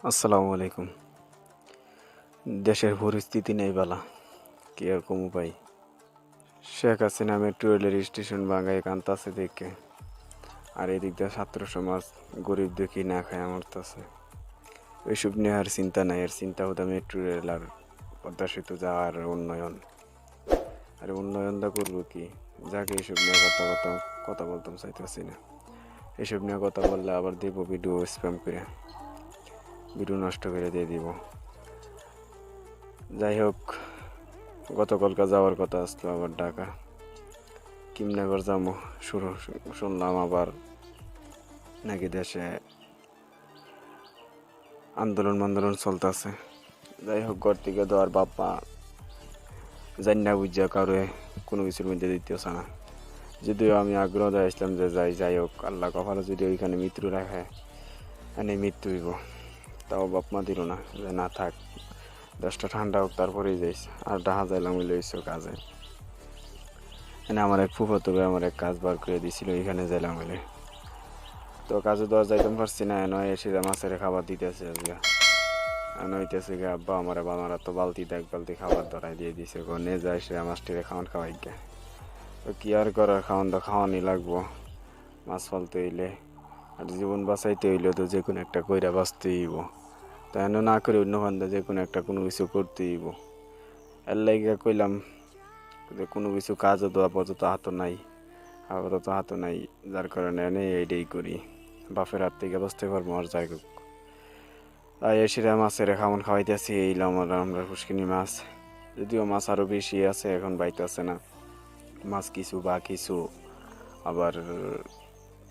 আসসালামু আলাইকুম। দেশের পরিস্থিতি নেই বালা, কি আর কমু পাই। শেখ হাসিনা মেট্রো রেলের স্টেশন বাঙ্গায় কান্তাছে দেখে, আর এদিক দিয়ে ছাত্র সমাজ গরিব দেখি না খায় মরতাছে। ওইসব নিয়ে আর চিন্তা নাই, আর চিন্তা হতো মেট্রো রেল আর পদ্মা সেতু যাওয়ার উন্নয়ন। আর উন্নয়নটা করবো কি, যাকে এইসব নিয়ে কথা বলতাম চাইতেছি না। এসব নিয়ে কথা বললে আবার দিব ভিডিও স্প্যাম করে, ভিডিও নষ্ট করে দিয়ে দিব। যাই হোক, গতকালকে যাওয়ার কথা আসলো আবার ঢাকা, কিমনে আবার যাবো শুনলাম আবার নাকি দেশে আন্দোলন চলতেছে। যাই হোক, ঘর থেকে তো আর বাপ্পা জান্না বুঝা কারো কোনো কিছুর মধ্যে দিতেছে না। যদিও আমি আগ্রহ আসলাম যে যাই হোক, আল্লাহ কপালে যদি ওইখানে মৃত্যু রাখে এনে মৃত্যু হইব, তাও বাপমা দিল না, যে না থাক, দেশটা ঠান্ডা হোক তারপরেই যাইছে। আর ডাহা যাইলাম লইছো কাজে, এনে আমার এক ফুফাতো ভাই আমার এক কাজ বার করে দিছিল, এখানে যাইলাম হইলে। তো কাজে তো আর যাইতাম পারছি না, নয় এসে মাছের খাবার দিতেছে আজকে। হইতেছে গে আব্বা আমার তো বালতিতে এক বালতি খাবার ধরাই দিয়ে দিছে, নে যায় সে মাছটিরে খাওয়ান খাওয়াই গে। তো কি আর করার, খাওয়ান তো খাওয়ানি লাগবো, মাছ ফলতে হইলে আর জীবন বাঁচাইতে হইলে তো যে কোনো একটা কইরা বাঁচতেই হইব। তাই না করে অন্য ফান্দা যে কোনো একটা কোনো কিছু করতেই হইব। এর লাইগা কইলাম যে কোনো কিছু কাজও তো আপাতত হাতও নাই, যার কারণে এনে এইটাই করি, বাপের হাত থেকে বাঁচতে পারবো। আর যাই হোক, তাই এসে মাছের খাওয়ান খাওয়াইতেছি, এইলাম আমরা পুষ্কিনি মাছ। যদিও মাছ আরও বেশি আছে, এখন বাইতেছে না মাছ, কিছু বা কিছু আবার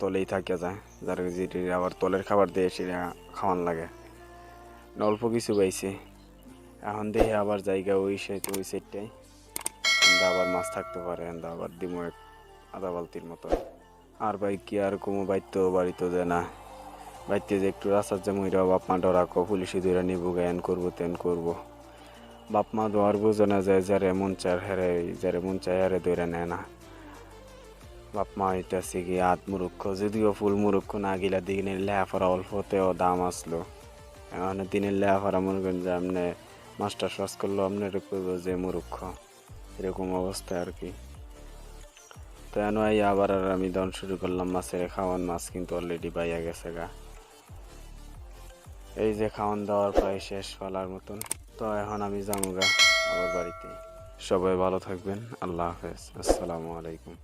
তলেই থাকে যায়, যার যেটি আবার তলের খাবার দিয়ে সেটা খাওয়ান লাগে। অল্প কিছু পাইছে, এখন দেখে আবার জায়গা ওই সাইডটাই আবার মাছ থাকতে পারে, আবার দিমো এক আধা বালতির মতো। আর ভাই কি আর কোনো বাড়িতে যে না, বাড়িতে যে একটু রাস্তার যে মহিরা বাপ মা ডরাকো পুলিশে ধরে নিবো, জ্ঞান করবো তেন করবো। বাপ মা দোয়ার বোঝে না যায়, যারে মন চায় হারে ধরে নেয় না। বাপ মা হইতেছে কি আত মুরুক্ষ, যদিও ফুল মুরুক্ষ না, গিলা দিনের লেহাফারা অল্পতেও দাম আসলো। এখন দিনের লেহাফারা মনে করেন যে আপনি মাস্টার পাস করলো, আপনার করবো যে মুরুক্ষ, এরকম অবস্থা আর কি। তো এনআই আবার আর আমি দন শুরু করলাম মাছের খাওয়ান। মাছ কিন্তু অলরেডি পাইয়া গেছে গা, এই যে খাওয়ান দাওয়ার প্রায় শেষ ফেলার মতন। তো এখন আমি যাবো গা আবার বাড়িতে। সবাই ভালো থাকবেন, আল্লাহ হাফেজ, আসসালামু আলাইকুম।